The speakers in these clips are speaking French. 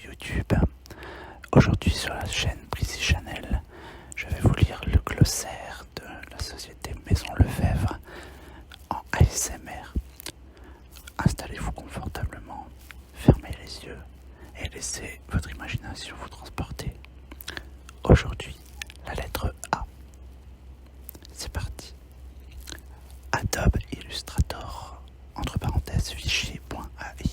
YouTube. Aujourd'hui sur la chaîne Prissy Channel, je vais vous lire le glossaire de la société Maison Lefebvre en ASMR. Installez-vous confortablement, fermez les yeux et laissez votre imagination vous transporter. Aujourd'hui, la lettre A. C'est parti. Adobe Illustrator, entre parenthèses fichier.ai.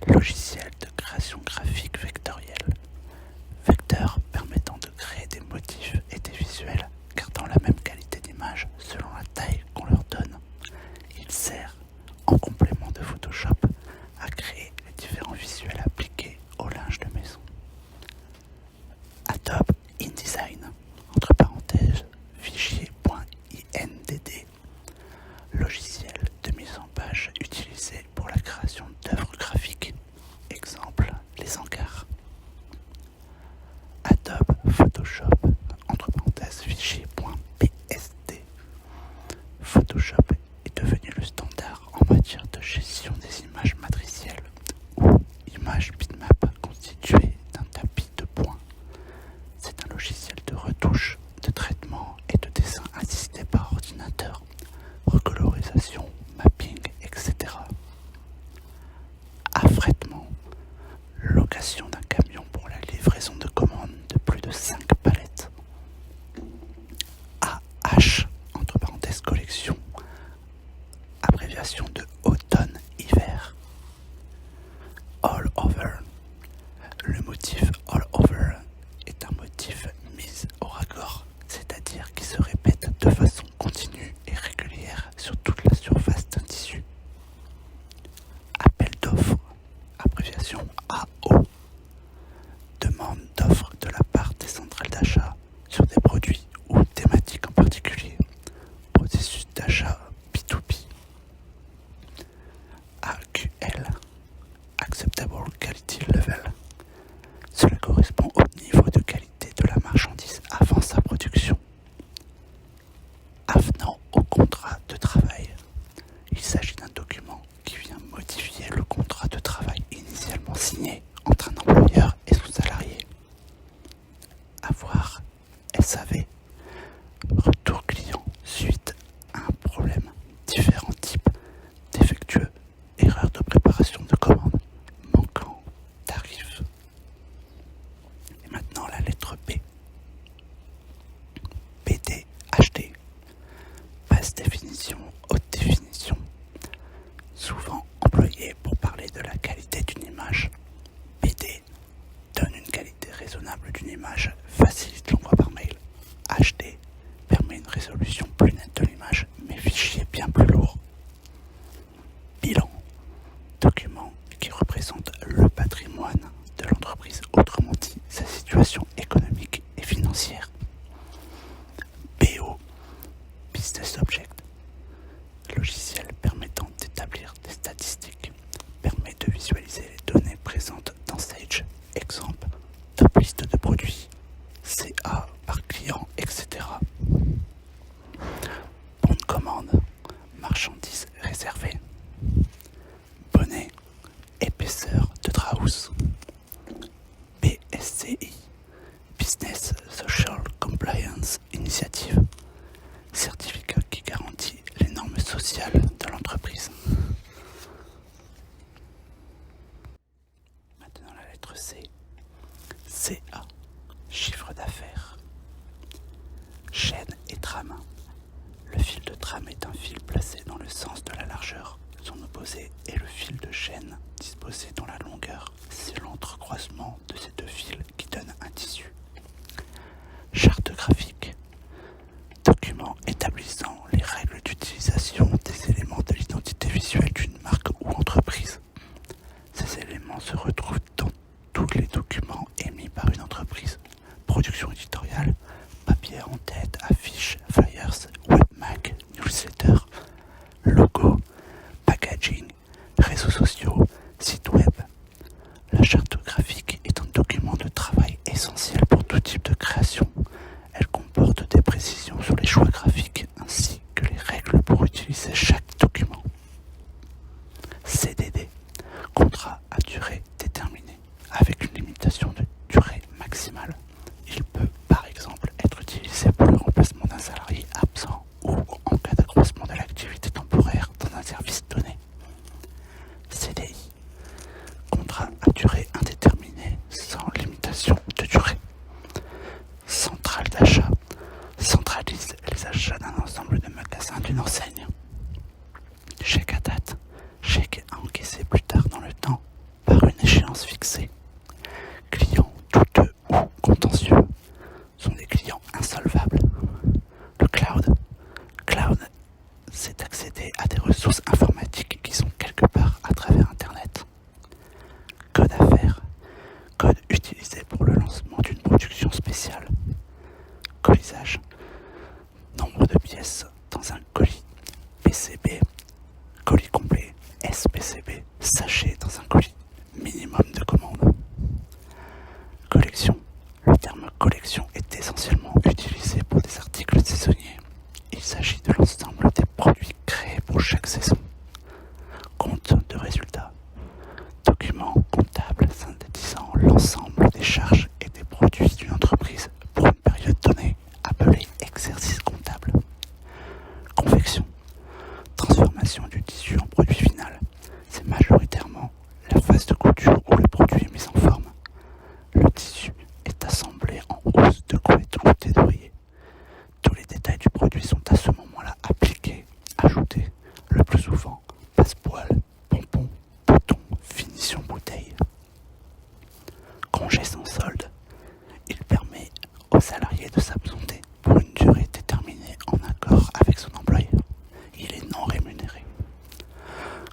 Logiciel de création graphique vectorielle. Vecteur permettant de créer des motifs et des visuels gardant la même qualité d'image selon la taille qu'on leur donne. Il sert, en complément de Photoshop, à créer les différents visuels appliqués au linge de maison. Adobe InDesign, entre parenthèses fichier.indd. Logiciel de mise en page utilisé pour la création d'œuvres graphiques. Exemple, les encarts. Adobe Photoshop, entre parenthèses fichier.psd. Photoshop est devenu le standard en matière de gestion des images matricielles ou images bitmap constituées d'un tapis de points. C'est un logiciel de retouche, de traitement et de dessin assisté par ordinateur, recolorisation, mapping, etc. Affrètement, location d'un camion pour la livraison de commandes de plus de 5 palettes. AH, entre parenthèses collection, abréviation de automne-hiver. All over. Le motif all over est un motif mis au raccord, c'est-à-dire qui se répète de façon continue et régulière sur toute la surface d'un tissu. Appel d'offres, abréviation AO. Demande d'offres de la part des centrales d'achat sur des produits ou thématiques en particulier. Processus d'achat B2B. AQL, Acceptable Quality Level. Cela correspond au niveau de qualité de la marchandise avant sa production. Avenant au contrat de travail. Il s'agit d'un document qui vient modifier le contrat de travail initialement signé entre un employeur et son salarié. Avoir SAV. Retour client suite à un problème. Différents types. Défectueux. Erreur de préparation de commande. Manquant. Tarif. Et maintenant la lettre B. PD HD. Basse définition, haute définition. Souvent employé pour parler de la qualité d'une image. PD donne une qualité raisonnable d'une image, facilite l'envoi par mail. HD permet une résolution plus nette de l'image, mais fichier bien plus lourd. Bilan, document qui représente le patrimoine de l'entreprise, autrement dit sa situation économique et financière. BO, Business Object, logiciel permettant d'établir des statistiques, permet de visualiser les données présentes dans Sage, exemple, top liste de produits, CA par client, etc. Bon de commande, marchandises réservées. Bonnet, épaisseur de Strauss. BSCI, Business Social Compliance Initiative, certificat qui garantit les normes sociales de l'entreprise. Maintenant la lettre C. CA, chiffre d'affaires. Chaîne et trame. Le fil de trame est un fil placé dans le sens de la largeur. Son opposé est le fil de chaîne disposé dans la longueur. C'est l'entrecroisement de ces deux fils qui donne un tissu. Charte graphique. Document établissant les règles d'utilisation des éléments de l'identité visuelle d'une marque ou entreprise. Ces éléments se retrouvent dans tous les documents émis par une entreprise. Production éditoriale, papier en tête, affiches, flyers, webmac, newsletter, logo, packaging, réseaux sociaux, site web. La charte graphique est un document de travail essentiel pour tout type de création. Elle comporte des précisions sur les choix graphiques ainsi que les règles pour utiliser chaque document. CDD, contrat à durée déterminée. avec une limitation de durée maximale. Il peut par exemple être utilisé pour le remplacement d'un salarié absent ou en cas d'accroissement de l'activité temporaire dans un service donné. CDI, contrat à durée indéterminée sans limitation de durée. Centrale d'achat, centralise les achats d'un ensemble de magasins d'une enseigne. Chèque à date, chèque à encaisser plus tard dans le temps par une échéance fixée. Clients douteux ou contentieux sont des clients insolvables. Le cloud, c'est accéder à des ressources informatiques qui sont quelque part à travers Internet. Code affaires, code utilisé pour le lancement d'une production spéciale. Colisage, nombre de pièces dans un colis. PCB, colis complet. SPCB, sachet dans un colis. Minimum de commandes. Collection, le terme collection est essentiellement utilisé pour des articles saisonniers. Il s'agit de l'ensemble des produits créés pour chaque saison. Compte de résultats, document comptable synthétisant l'ensemble des charges et des produits d'une entreprise pour une période donnée, appelé exercice comptable. Confection, transformation du tissu en produit final. C'est majoritairement la phase de couture où le produit est mis en forme. Le tissu est assemblé en housse de couette ou thé d'oreiller. Tous les détails du produit sont à ce moment-là appliqués, ajoutés, le plus souvent passe-poil, pompon, bouton, finition bouteille. Congé sans solde, il permet au salarié de s'absenter pour une durée déterminée en accord avec son employeur. Il est non rémunéré.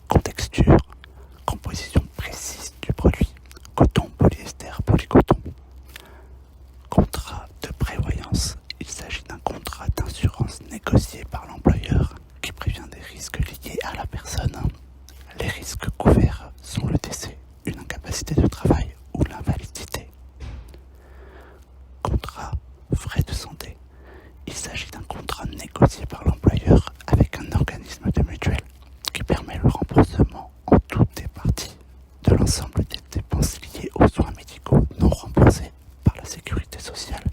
Contexture, composition précise du produit, coton, polyester, polycoton. Contrat de prévoyance, il s'agit d'un contrat d'assurance négocié par l'employeur qui prévient des risques liés à la personne. Les risques couverts sont le décès, une incapacité de travail ou l'invalidité. Contrat frais de santé, il s'agit d'un contrat négocié par l'employeur avec un organisme de mutuelle qui permet le remboursement en toutes et parties de l'ensemble des dépenses liées aux soins médicaux non remboursés par la sécurité sociale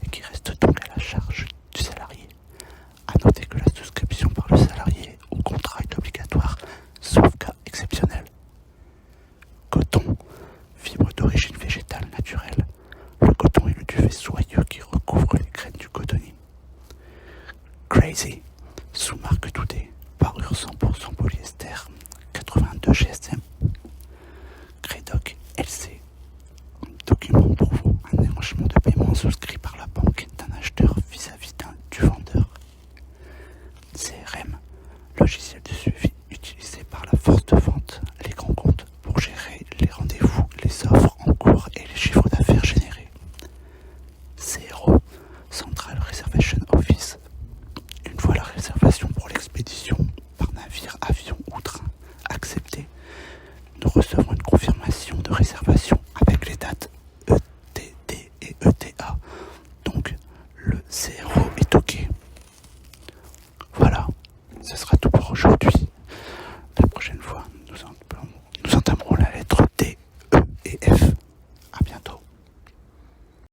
et qui restent donc à la charge du salarié. À noter que la souscription par le salarié au contrat est obligatoire, sauf cas exceptionnel. Coton, fibre d'origine végétale naturelle. Le coton est le duvet soyeux qui recouvre les graines du cotonnier. Crazy, sous-marque Doudé, parure 100% polyester, 82 GSM. Credoc LC, document prouvant un arrangement de paiement souscrit par la banque d'un acheteur vis-à-vis du vendeur. CRM, logiciel de suivi utilisé par la force de vente, les grands comptes, pour gérer les rendez-vous, les offres en cours et les chiffres d'affaires générés. CRO, Central Reservation Office. Une fois la réservation pour l'expédition